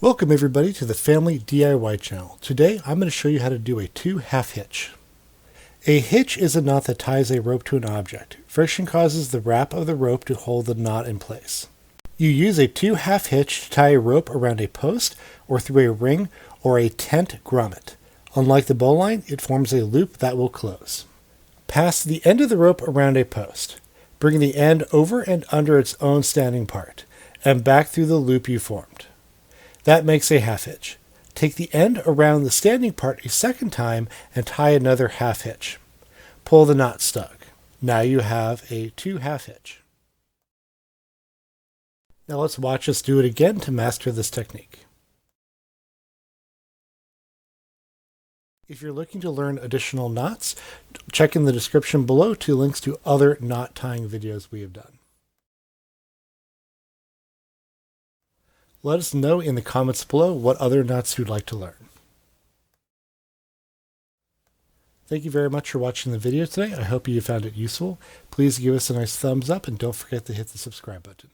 Welcome everybody to the Family DIY channel. Today I'm going to show you how to do a two-half hitch. A hitch is a knot that ties a rope to an object. Friction causes the wrap of the rope to hold the knot in place. You use a two-half hitch to tie a rope around a post or through a ring or a tent grommet. Unlike the bowline, it forms a loop that will close. Pass the end of the rope around a post. Bring the end over and under its own standing part, and back through the loop you formed. That makes a half hitch. Take the end around the standing part a second time and tie another half hitch. Pull the knot snug. Now you have a two-half hitch. Now let's watch us do it again to master this technique. If you're looking to learn additional knots, check in the description below 2 links to other knot tying videos we have done. Let us know in the comments below what other knots you'd like to learn. Thank you very much for watching the video today. I hope you found it useful. Please give us a nice thumbs up and don't forget to hit the subscribe button.